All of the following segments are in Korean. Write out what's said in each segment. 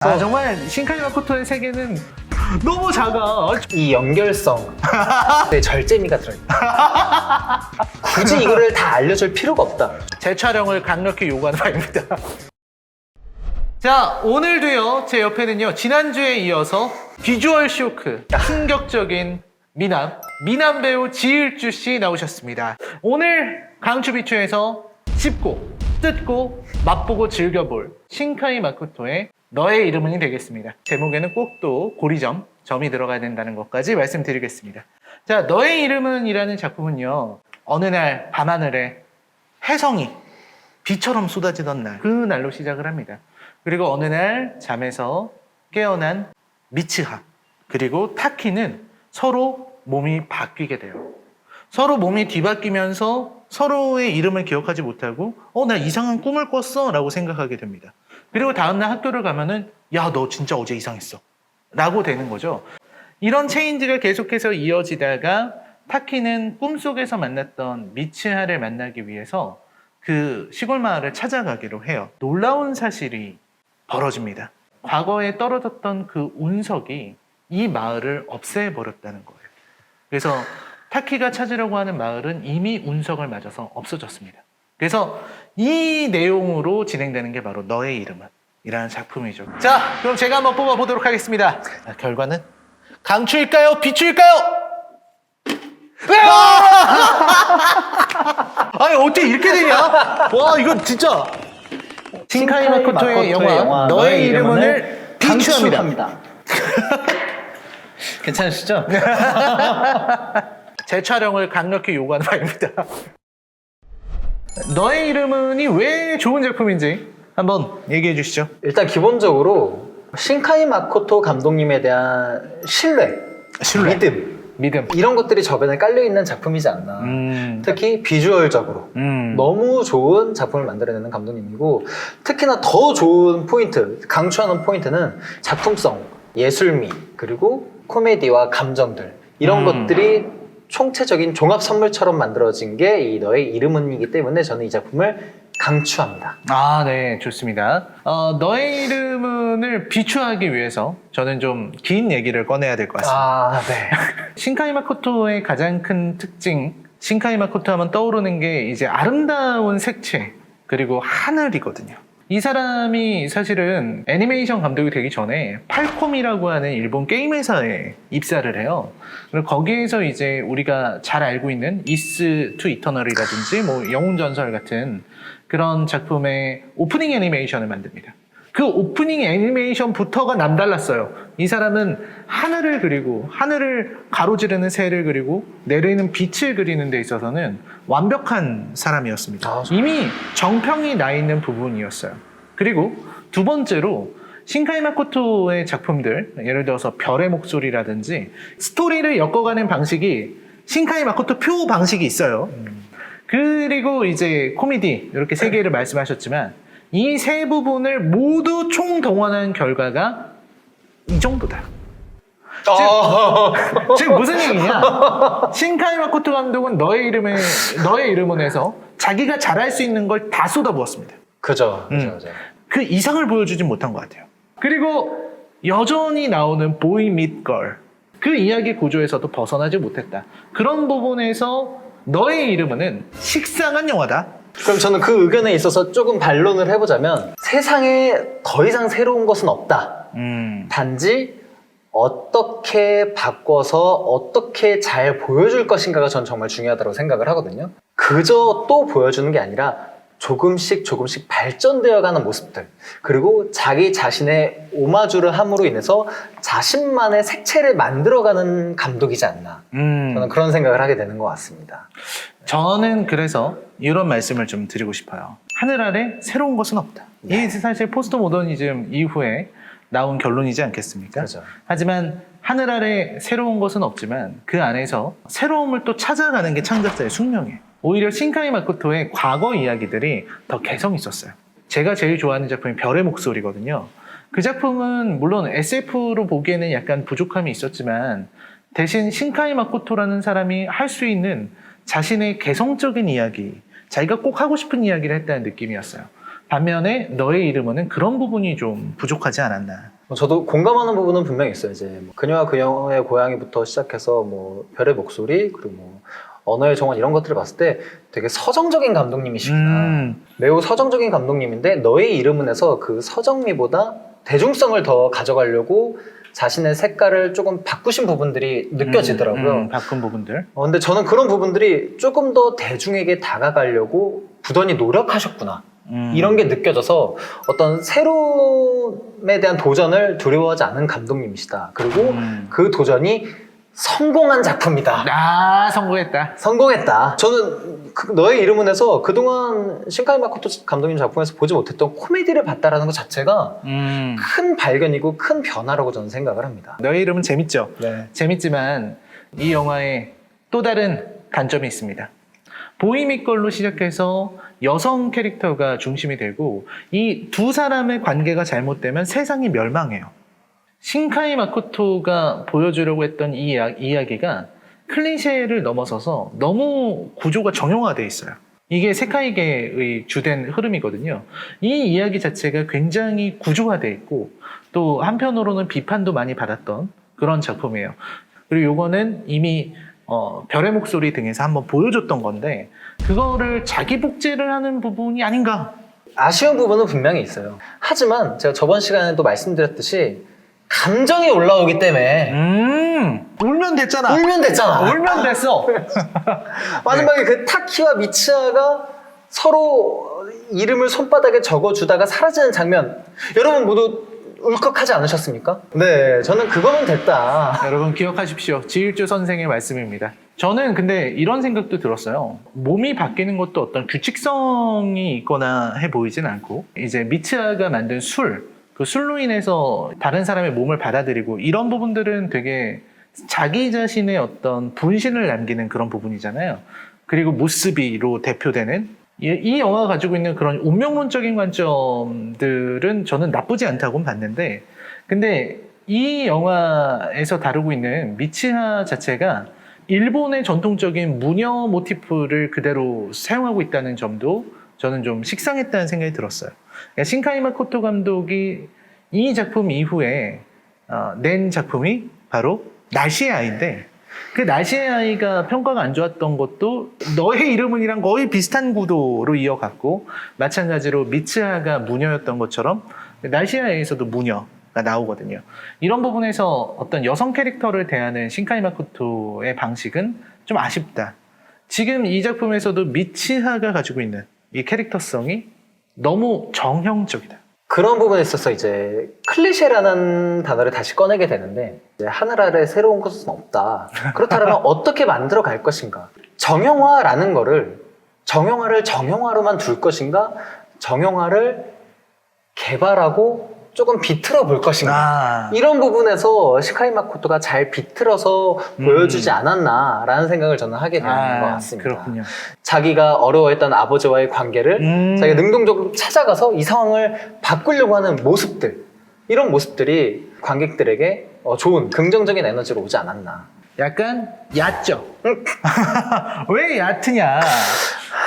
정말 신카이 마코토의 세계는 너무 작아. 이 연결성, 네, 절제미가 들어있다. 굳이 이거를 다 알려줄 필요가 없다. 재촬영을 강력히 요구하는 바입니다. 자, 오늘도요, 제 옆에는요, 지난주에 이어서 비주얼 쇼크, 충격적인 미남 배우 지일주 씨 나오셨습니다. 오늘 강추비추에서 씹고, 뜯고, 맛보고 즐겨볼 신카이 마코토의 너의 이름은이 되겠습니다. 제목에는 꼭 또 점이 들어가야 된다는 것까지 말씀드리겠습니다. 자, 너의 이름은 이라는 작품은요, 어느 날 밤하늘에 혜성이 비처럼 쏟아지던 날, 그 날로 시작을 합니다. 그리고 어느 날 잠에서 깨어난 미츠하, 그리고 타키는 서로 몸이 바뀌게 돼요. 서로 몸이 뒤바뀌면서 서로의 이름을 기억하지 못하고 나 이상한 꿈을 꿨어 라고 생각하게 됩니다. 그리고 다음날 학교를 가면은 야, 너 진짜 어제 이상했어 라고 되는 거죠. 이런 체인지가 계속해서 이어지다가 타키는 꿈속에서 만났던 미츠하를 만나기 위해서 그 시골 마을을 찾아가기로 해요. 놀라운 사실이 벌어집니다. 과거에 떨어졌던 그 운석이 이 마을을 없애버렸다는 거예요. 그래서 타키가 찾으려고 하는 마을은 이미 운석을 맞아서 없어졌습니다. 그래서 이 내용으로 진행되는 게 바로 너의 이름은 이라는 작품이죠. 자, 그럼 제가 한번 뽑아보도록 하겠습니다. 결과는 강추일까요? 비추일까요? 아니, 어떻게 이렇게 되냐? 와, 이거 진짜 신카이 마코토의 영화 너의 이름은을 비추합니다. 괜찮으시죠? 재촬영을 강력히 요구하는 바입니다. 너의 이름은이 왜 좋은 작품인지 한번 얘기해 주시죠. 일단 기본적으로 신카이 마코토 감독님에 대한 신뢰. 믿음 이런 것들이 저변에 깔려있는 작품이지 않나. 특히 비주얼적으로 너무 좋은 작품을 만들어내는 감독님이고, 특히나 더 좋은 포인트, 강추하는 포인트는 작품성, 예술미, 그리고 코미디와 감정들, 이런 것들이 총체적인 종합 선물처럼 만들어진 게 이 너의 이름은이기 때문에 저는 이 작품을 강추합니다. 아, 네, 좋습니다. 너의 이름은을 비추하기 위해서 저는 좀 긴 얘기를 꺼내야 될 것 같습니다. 아, 네. 신카이 마코토의 가장 큰 특징, 신카이 마코토 하면 떠오르는 게 이제 아름다운 색채, 그리고 하늘이거든요. 이 사람이 사실은 애니메이션 감독이 되기 전에 팔콤이라고 하는 일본 게임 회사에 입사를 해요. 그리고 거기에서 이제 우리가 잘 알고 있는 이스 투 이터널이라든지 뭐 영웅전설 같은 그런 작품의 오프닝 애니메이션을 만듭니다. 그 오프닝 애니메이션부터가 남달랐어요. 이 사람은 하늘을 그리고 하늘을 가로지르는 새를 그리고 내리는 빛을 그리는 데 있어서는 완벽한 사람이었습니다. 이미 정평이 나 있는 부분이었어요. 그리고 두 번째로 신카이 마코토의 작품들, 예를 들어서 별의 목소리라든지 스토리를 엮어가는 방식이 신카이 마코토 표 방식이 있어요. 그리고 이제 코미디 이렇게 세 개를 말씀하셨지만 이 세 부분을 모두 총동원한 결과가 이 정도다. 지금 무슨 얘기냐? 신카이 마코토 감독은 너의 이름은에서 자기가 잘할 수 있는 걸 다 쏟아부었습니다. 그죠. 그 이상을 보여주진 못한 것 같아요. 그리고 여전히 나오는 보이 밋 걸, 그 이야기 구조에서도 벗어나지 못했다. 그런 부분에서 너의 이름은 식상한 영화다. 그럼 저는 그 의견에 있어서 조금 반론을 해보자면, 세상에 더 이상 새로운 것은 없다. 단지 어떻게 바꿔서 어떻게 잘 보여줄 것인가가 전 정말 중요하다고 생각을 하거든요. 그저 또 보여주는 게 아니라 조금씩 발전되어가는 모습들, 그리고 자기 자신의 오마주를 함으로 인해서 자신만의 색채를 만들어가는 감독이지 않나. 저는 그런 생각을 하게 되는 것 같습니다. 저는 그래서 이런 말씀을 좀 드리고 싶어요. 하늘 아래 새로운 것은 없다. 네. 이게 사실 포스트 모더니즘 이후에 나온 결론이지 않겠습니까? 그렇죠. 하지만 하늘 아래 새로운 것은 없지만 그 안에서 새로움을 또 찾아가는 게 창작자의 숙명이에요. 오히려 신카이 마코토의 과거 이야기들이 더 개성이 있었어요. 제가 제일 좋아하는 작품이 별의 목소리거든요. 그 작품은 물론 SF로 보기에는 약간 부족함이 있었지만 대신 신카이 마코토라는 사람이 할 수 있는 자신의 개성적인 이야기, 자기가 꼭 하고 싶은 이야기를 했다는 느낌이었어요. 반면에 너의 이름은 그런 부분이 좀 부족하지 않았나. 저도 공감하는 부분은 분명히 있어요. 이제 뭐 그녀와 그녀의 고양이부터 시작해서 뭐 별의 목소리 그리고 뭐 언어의 정원 이런 것들을 봤을 때 되게 서정적인 감독님이시구나. 매우 서정적인 감독님인데 너의 이름은에서 그 서정미보다 대중성을 더 가져가려고 자신의 색깔을 조금 바꾸신 부분들이 느껴지더라고요. 바꾼 부분들. 근데 저는 그런 부분들이 조금 더 대중에게 다가가려고 부단히 노력하셨구나. 이런 게 느껴져서 어떤 새로움에 대한 도전을 두려워하지 않은 감독님이시다. 그리고 그 도전이 성공한 작품이다. 아, 성공했다. 성공했다. 저는 너의 이름은에서 그동안 신카이 마코토 감독님 작품에서 보지 못했던 코미디를 봤다라는 것 자체가 큰 발견이고 큰 변화라고 저는 생각을 합니다. 너의 이름은 재밌죠? 네. 재밌지만 이 영화에 또 다른 단점이 있습니다. 보이미걸로 시작해서 여성 캐릭터가 중심이 되고 이 두 사람의 관계가 잘못되면 세상이 멸망해요. 신카이 마코토가 보여주려고 했던 이 이야기가 클리셰를 넘어서서 너무 구조가 정형화되어 있어요. 이게 세카이계의 주된 흐름이거든요. 이 이야기 자체가 굉장히 구조화되어 있고 또 한편으로는 비판도 많이 받았던 그런 작품이에요. 그리고 이거는 이미 별의 목소리 등에서 한번 보여줬던 건데 그거를 자기 복제를 하는 부분이 아닌가? 아쉬운 부분은 분명히 있어요. 하지만 제가 저번 시간에도 말씀드렸듯이 감정이 올라오기 때문에 울면 됐잖아. 울면 됐잖아. 울면 됐어. 마지막에 그 타키와 미치아가 서로 이름을 손바닥에 적어주다가 사라지는 장면 여러분 모두 울컥하지 않으셨습니까? 네, 저는 그거면 됐다. 여러분 기억하십시오. 지일주 선생의 말씀입니다. 저는 근데 이런 생각도 들었어요. 몸이 바뀌는 것도 어떤 규칙성이 있거나 해 보이진 않고 이제 미츠아가 만든 그 술로 인해서 다른 사람의 몸을 받아들이고 이런 부분들은 되게 자기 자신의 어떤 분신을 남기는 그런 부분이잖아요. 그리고 무스비로 대표되는 이 영화가 가지고 있는 그런 운명론적인 관점들은 저는 나쁘지 않다고 봤는데 근데 이 영화에서 다루고 있는 미츠하 자체가 일본의 전통적인 무녀 모티프를 그대로 사용하고 있다는 점도 저는 좀 식상했다는 생각이 들었어요. 그러니까 신카이 마코토 감독이 이 작품 이후에 낸 작품이 바로 날씨의 아이인데 그 날씨의 아이가 평가가 안 좋았던 것도 너의 이름은이랑 거의 비슷한 구도로 이어갔고 마찬가지로 미츠하가 무녀였던 것처럼 날씨의 아이에서도 무녀가 나오거든요. 이런 부분에서 어떤 여성 캐릭터를 대하는 신카이 마코토의 방식은 좀 아쉽다. 지금 이 작품에서도 미츠하가 가지고 있는 이 캐릭터성이 너무 정형적이다. 그런 부분에 있어서 이제 클리셰라는 단어를 다시 꺼내게 되는데 이제 하늘 아래 새로운 것은 없다. 그렇다면 어떻게 만들어 갈 것인가? 정형화라는 거를 정형화를 정형화로만 둘 것인가? 정형화를 개발하고 조금 비틀어 볼 것인가? 이런 부분에서 신카이 마코토가 잘 비틀어서 보여주지 않았나라는 생각을 저는 하게 되는 것 같습니다. 그렇군요. 자기가 어려워했던 아버지와의 관계를 자기가 능동적으로 찾아가서 이 상황을 바꾸려고 하는 모습들 이런 모습들이 관객들에게 좋은 긍정적인 에너지로 오지 않았나. 약간 얕죠? 왜 얕으냐?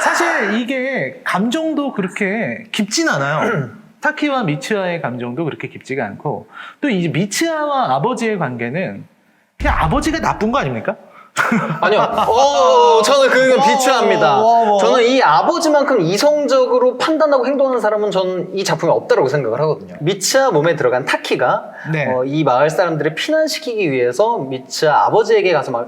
사실 이게 감정도 그렇게 깊진 않아요. 타키와 미츠하의 감정도 그렇게 깊지가 않고 또 이제 미츠하와 아버지의 관계는 그냥 아버지가 나쁜 거 아닙니까? 아니요. 저는 그건 비추합니다. 저는 이 아버지만큼 이성적으로 판단하고 행동하는 사람은 저는 이 작품에 없다고 생각을 하거든요. 미츠하 몸에 들어간 타키가 이 마을 사람들을 피난시키기 위해서 미츠하 아버지에게 가서 막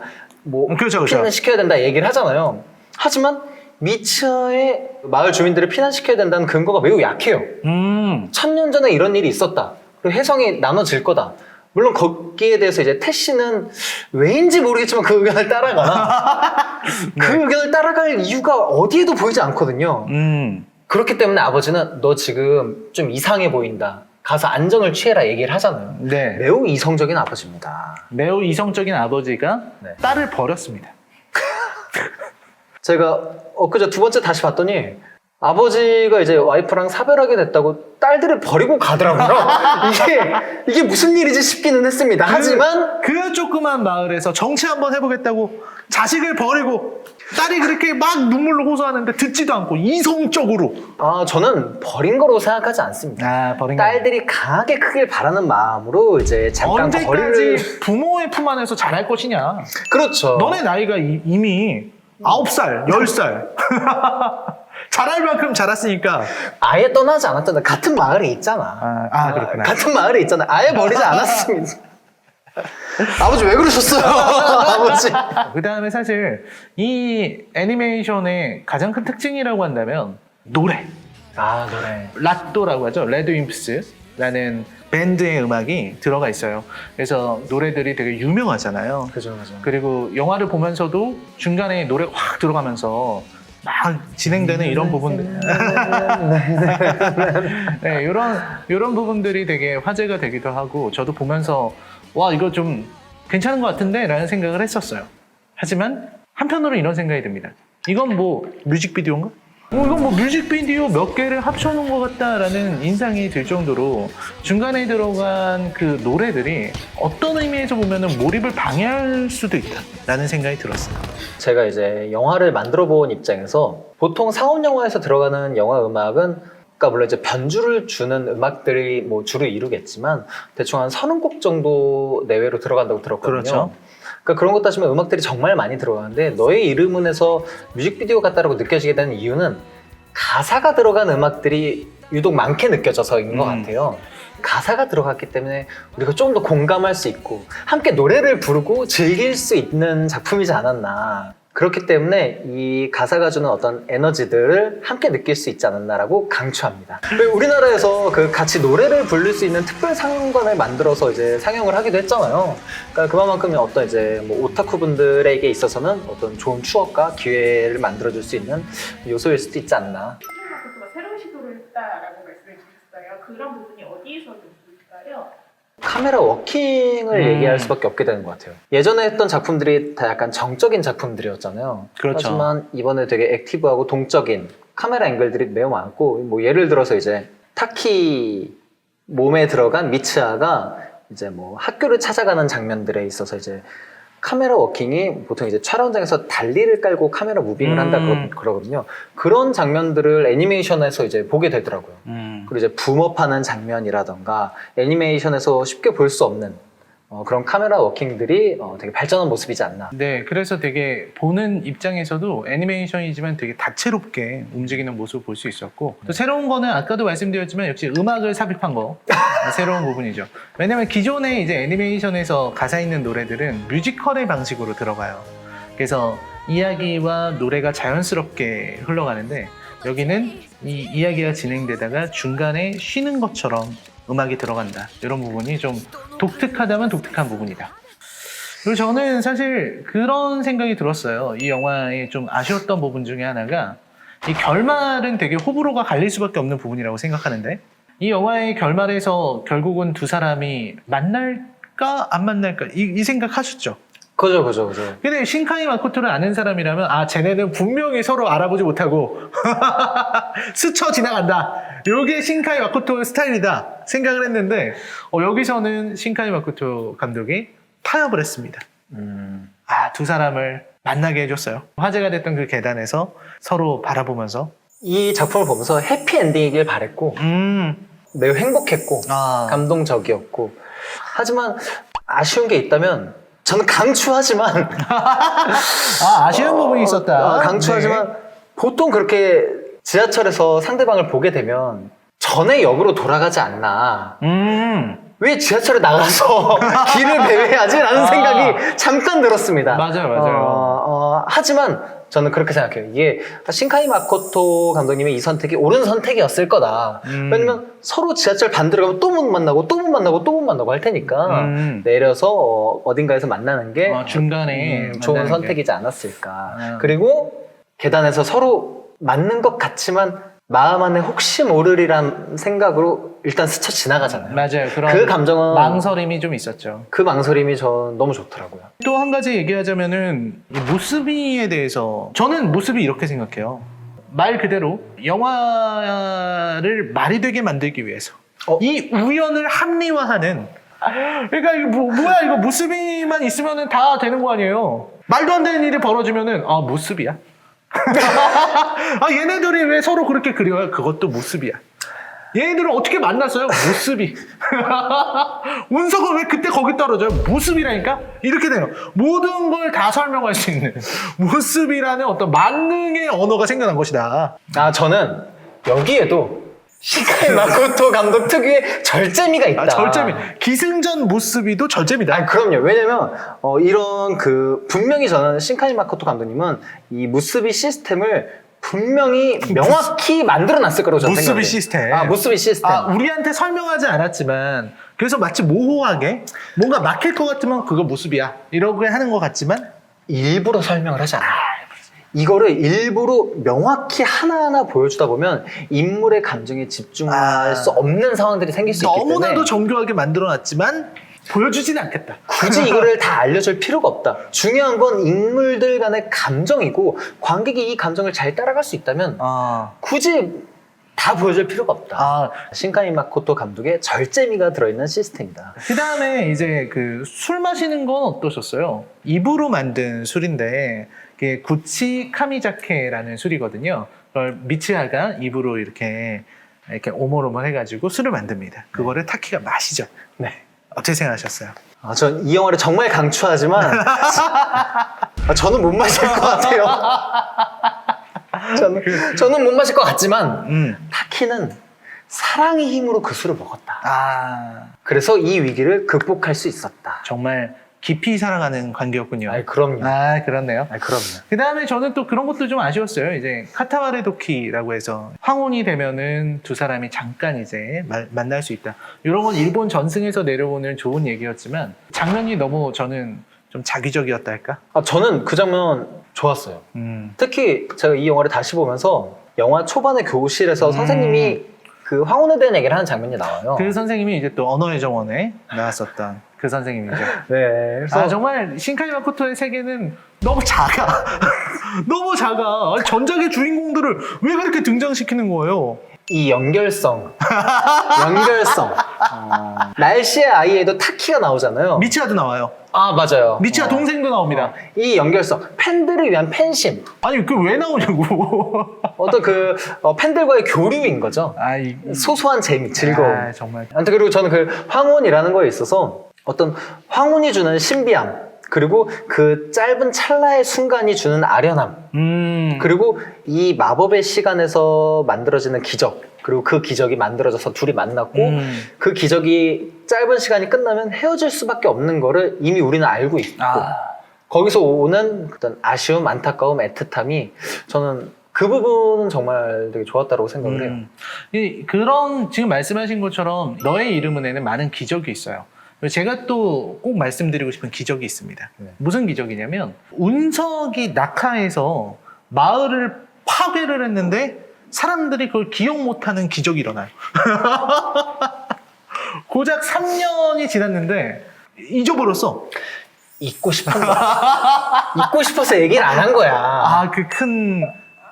그렇죠. 피난시켜야 된다 얘기를 하잖아요. 하지만 미츠하의 마을 주민들을 피난시켜야 된다는 근거가 매우 약해요. 1000년 전에 이런 일이 있었다. 그리고 해성이 나눠질 거다. 물론 거기에 대해서 이제 태씨는 왜인지 모르겠지만 그 의견을 따라가나 그 의견을 따라갈 이유가 어디에도 보이지 않거든요. 그렇기 때문에 아버지는 너 지금 좀 이상해 보인다. 가서 안정을 취해라 얘기를 하잖아요. 네. 매우 이성적인 아버지입니다. 매우 이성적인 아버지가 딸을 버렸습니다. 제가 엊그제 두 번째 다시 봤더니 아버지가 이제 와이프랑 사별하게 됐다고 딸들을 버리고 가더라고요. 이게 무슨 일이지 싶기는 했습니다. 하지만 그 조그만 마을에서 정치 한번 해보겠다고 자식을 버리고 딸이 그렇게 막 눈물로 호소하는데 듣지도 않고 이성적으로. 저는 버린 거로 생각하지 않습니다. 버린 딸들이 강하게 크길 바라는 마음으로 이제 잠깐 언제까지 거리를 부모의 품 안에서 자랄 것이냐. 그렇죠. 너네 나이가 이미 9살, 10살. 자랄 만큼 자랐으니까. 아예 떠나지 않았잖아. 같은 마을에 있잖아. 그렇구나. 같은 마을에 있잖아. 아예 버리지 않았습니다. 아버지 왜 그러셨어요? 아버지. 그 다음에 사실 이 애니메이션의 가장 큰 특징이라고 한다면 노래. 노래. 라또라고 하죠. 레드 윈프스라는 밴드의 음악이 들어가 있어요. 그래서 노래들이 되게 유명하잖아요. 그죠. 그리고 영화를 보면서도 중간에 노래가 확 들어가면서 막 진행되는 이런 부분들. 네, 이런 부분들이 되게 화제가 되기도 하고, 저도 보면서 와, 이거 좀 괜찮은 것 같은데? 라는 생각을 했었어요. 하지만 한편으로 이런 생각이 듭니다. 이건 뭐 뮤직비디오인가? 이건 뭐 뮤직비디오 몇 개를 합쳐놓은 것 같다라는 인상이 들 정도로 중간에 들어간 그 노래들이 어떤 의미에서 보면은 몰입을 방해할 수도 있다라는 생각이 들었어요. 제가 이제 영화를 만들어 본 입장에서 보통 상업 영화에서 들어가는 영화 음악은 그러니까 물론 이제 변주를 주는 음악들이 뭐 주를 이루겠지만 대충 한 30곡 정도 내외로 들어간다고 들었거든요. 그렇죠. 그러니까 그런 것 따지면 음악들이 정말 많이 들어가는데 너의 이름은에서 뮤직비디오 같다라고 느껴지게 되는 이유는 가사가 들어간 음악들이 유독 많게 느껴져서인 것 같아요. 가사가 들어갔기 때문에 우리가 좀 더 공감할 수 있고 함께 노래를 부르고 즐길 수 있는 작품이지 않았나. 그렇기 때문에 이 가사가 주는 어떤 에너지들을 함께 느낄 수 있지 않았나라고 강추합니다. 우리나라에서 그 같이 노래를 부를 수 있는 특별 상영관을 만들어서 이제 상영을 하기도 했잖아요. 그러니까 그만큼 어떤 이제 뭐 오타쿠 분들에게 있어서는 어떤 좋은 추억과 기회를 만들어줄 수 있는 요소일 수도 있지 않나. 새로운 시도를 했다라고 말씀해 주셨어요. 그런 부분이 어디에서 좀 보일까요? 카메라 워킹을 얘기할 수밖에 없게 되는 것 같아요. 예전에 했던 작품들이 다 약간 정적인 작품들이었잖아요. 그렇죠. 하지만 이번에 되게 액티브하고 동적인 카메라 앵글들이 매우 많고, 뭐 예를 들어서 이제 타키 몸에 들어간 미츠아가 이제 뭐 학교를 찾아가는 장면들에 있어서 이제 카메라 워킹이 보통 이제 촬영장에서 달리를 깔고 카메라 무빙을 한다 그러거든요. 그런 장면들을 애니메이션에서 이제 보게 되더라고요. 그리고 이제 붐업하는 장면이라던가 애니메이션에서 쉽게 볼 수 없는 그런 카메라 워킹들이 되게 발전한 모습이지 않나. 네, 그래서 되게 보는 입장에서도 애니메이션이지만 되게 다채롭게 움직이는 모습을 볼 수 있었고, 또 새로운 거는 아까도 말씀드렸지만 역시 음악을 삽입한 거 새로운 부분이죠. 왜냐면 기존에 이제 애니메이션에서 가사 있는 노래들은 뮤지컬의 방식으로 들어가요. 그래서 이야기와 노래가 자연스럽게 흘러가는데 여기는 이 이야기가 진행되다가 중간에 쉬는 것처럼 음악이 들어간다. 이런 부분이 좀 독특하다면 독특한 부분이다. 그리고 저는 사실 그런 생각이 들었어요. 이 영화에 좀 아쉬웠던 부분 중에 하나가 이 결말은 되게 호불호가 갈릴 수밖에 없는 부분이라고 생각하는데, 이 영화의 결말에서 결국은 두 사람이 만날까 안 만날까 이 생각 하셨죠? 그죠. 근데 신카이 마코토를 아는 사람이라면 쟤네는 분명히 서로 알아보지 못하고 스쳐 지나간다. 이게 신카이 마코토 스타일이다 생각을 했는데 여기서는 신카이 마코토 감독이 타협을 했습니다. 두 사람을 만나게 해줬어요. 화제가 됐던 그 계단에서 서로 바라보면서 이 작품을 보면서 해피엔딩이길 바랬고 매우 행복했고 감동적이었고, 하지만 아쉬운 게 있다면 저는 강추하지만 아쉬운 부분이 있었다. 강추하지만 네. 보통 그렇게 지하철에서 상대방을 보게 되면 전에 역으로 돌아가지 않나. 왜 지하철에 나가서 길을 배회하지? 라는 생각이 잠깐 들었습니다. 맞아요. 하지만 저는 그렇게 생각해요. 이게 신카이 마코토 감독님의 이 선택이 옳은 선택이었을 거다. 왜냐면 서로 지하철 반대로 가면 또 못 만나고 또 못 만나고 또 못 만나고 할 테니까 내려서 어딘가에서 만나는 게 중간에 좋은 선택이지 않았을까. 그리고 계단에서 서로 맞는 것 같지만 마음 안에 혹시 모르리란 생각으로 일단 스쳐 지나가잖아요. 맞아요. 그런 그 감정은 망설임이 좀 있었죠. 그 망설임이 전 너무 좋더라고요. 또 한 가지 얘기하자면은 이 무스비에 대해서 저는 무스비 이렇게 생각해요. 말 그대로 영화를 말이 되게 만들기 위해서 이 우연을 합리화하는 그러니까 이거 뭐야 이거 무스비만 있으면 다 되는 거 아니에요. 말도 안 되는 일이 벌어지면은 아 무스비야. 아 얘네들이 왜 서로 그렇게 그려요? 그것도 무스비야. 얘네들은 어떻게 만났어요? 무스비. 운석은 왜 그때 거기 떨어져요? 무스비라니까? 이렇게 돼요. 모든 걸 다 설명할 수 있는 무스비라는 어떤 만능의 언어가 생겨난 것이다. 아 저는 여기에도 신카이 마코토 감독 특유의 절제미가 있다. 아, 절제미. 기승전 무스비도 절제미다. 아 그럼요. 왜냐면 이런 분명히 저는 신카이 마코토 감독님은 이 무스비 시스템을 분명히 명확히 만들어놨을 거라고 저는 무스비 생각해요. 시스템. 아 무스비 시스템. 아, 우리한테 설명하지 않았지만 그래서 마치 모호하게 뭔가 막힐 것 같으면 그거 무스비야 이러고 하는 것 같지만 일부러 설명을 하지 않아요. 이거를 일부러 명확히 하나하나 보여주다 보면 인물의 감정에 집중할 수 없는 상황들이 생길 수 있기 때문에 너무나도 정교하게 만들어놨지만 보여주지는 않겠다. 굳이 이거를 다 알려줄 필요가 없다. 중요한 건 인물들 간의 감정이고 관객이 이 감정을 잘 따라갈 수 있다면 굳이 다 보여줄 필요가 없다. 신카이 마코토 감독의 절제미가 들어있는 시스템이다. 그 다음에 이제 그 술 마시는 건 어떠셨어요? 입으로 만든 술인데 이게 구치 카미자케라는 술이거든요. 그걸 미츠하가 입으로 이렇게 오물오물 해가지고 술을 만듭니다. 그거를 타키가 마시죠. 네. 어떻게 생각하셨어요? 전 이 영화를 정말 강추하지만 저는 못 마실 것 같아요. 저는 못 마실 것 같지만 타키는 사랑의 힘으로 그 술을 먹었다. 그래서 이 위기를 극복할 수 있었다. 정말 깊이 살아가는 관계였군요. 그럼요. 그렇네요. 그럼요. 그 다음에 저는 또 그런 것도 좀 아쉬웠어요. 이제 카타와레 도키라고 해서 황혼이 되면은 두 사람이 잠깐 이제 만날 수 있다. 이런 건 일본 전승에서 내려오는 좋은 얘기였지만 장면이 너무 저는 좀 자기적이었다 할까? 저는 그 장면 좋았어요. 특히 제가 이 영화를 다시 보면서 영화 초반의 교실에서 선생님이 그 황혼에 대한 얘기를 하는 장면이 나와요. 그 선생님이 이제 또 언어의 정원에 나왔었던 그 선생님이죠. 네. 그래서 정말 신카이 마코토의 세계는 너무 작아. 너무 작아. 전작의 주인공들을 왜 그렇게 등장시키는 거예요? 이 연결성. 날씨의 아이에도 타키가 나오잖아요. 미치아도 나와요. 맞아요. 미치아 동생도 나옵니다. 이 연결성. 팬들을 위한 팬심. 아니 그 왜 나오냐고. 어떤 팬들과의 교류인 거죠. 소소한 재미, 즐거움. 정말. 아무튼 그리고 저는 그 황혼이라는 거에 있어서 어떤 황혼이 주는 신비함, 그리고 그 짧은 찰나의 순간이 주는 아련함, 그리고 이 마법의 시간에서 만들어지는 기적, 그리고 그 기적이 만들어져서 둘이 만났고 그 기적이 짧은 시간이 끝나면 헤어질 수밖에 없는 거를 이미 우리는 알고 있고 거기서 오는 어떤 아쉬움, 안타까움, 애틋함이 저는 그 부분은 정말 되게 좋았다고 생각을 해요. 그런 지금 말씀하신 것처럼 너의 이름은에는 많은 기적이 있어요. 제가 또 꼭 말씀드리고 싶은 기적이 있습니다. 무슨 기적이냐면 운석이 낙하해서 마을을 파괴를 했는데 사람들이 그걸 기억 못하는 기적이 일어나요. 고작 3년이 지났는데 잊어버렸어. 잊고 싶은 거야. 잊고 싶어서 얘기를 안 한 거야. 그 큰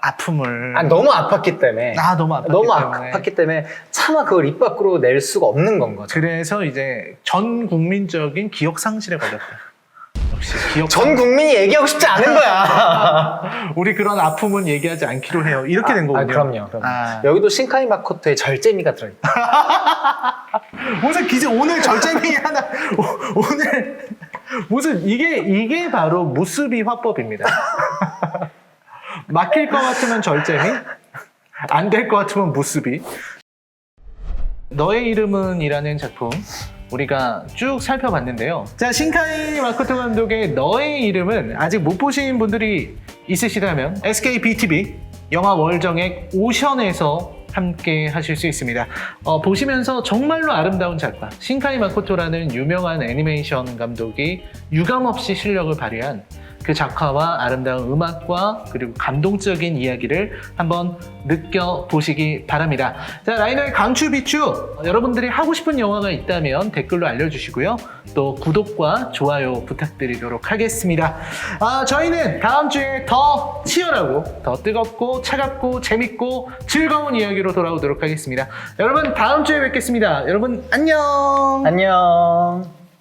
아픔을. 너무 아팠기 때문에. 너무 아팠기 때문에 차마 그걸 입 밖으로 낼 수가 없는 건 거죠. 그래서 이제 전 국민적인 기억 상실에 걸렸다. 역시 기억. 전 국민이 얘기하고 싶지 않은 거야. 우리 그런 아픔은 얘기하지 않기로 해요. 이렇게 된 거군요. 그럼요. 여기도 신카이 마코토의 절제미가 들어있다. 무슨 오늘 절제미 하나 오늘 무슨 이게 바로 무스비 화법입니다. 막힐 것 같으면 절제미, 안 될 것 같으면 무스비. 너의 이름은 이라는 작품 우리가 쭉 살펴봤는데요. 자, 신카이 마코토 감독의 너의 이름은 아직 못 보신 분들이 있으시다면 SKBTV 영화 월정액 오션에서 함께 하실 수 있습니다. 보시면서 정말로 아름다운 작가 신카이 마코토라는 유명한 애니메이션 감독이 유감없이 실력을 발휘한 그 작화와 아름다운 음악과 그리고 감동적인 이야기를 한번 느껴보시기 바랍니다. 자, 라이너의 강추 비추, 여러분들이 하고 싶은 영화가 있다면 댓글로 알려주시고요. 또 구독과 좋아요 부탁드리도록 하겠습니다. 저희는 다음 주에 더 치열하고 더 뜨겁고 차갑고 재밌고 즐거운 이야기로 돌아오도록 하겠습니다. 여러분 다음 주에 뵙겠습니다. 여러분 안녕. 안녕.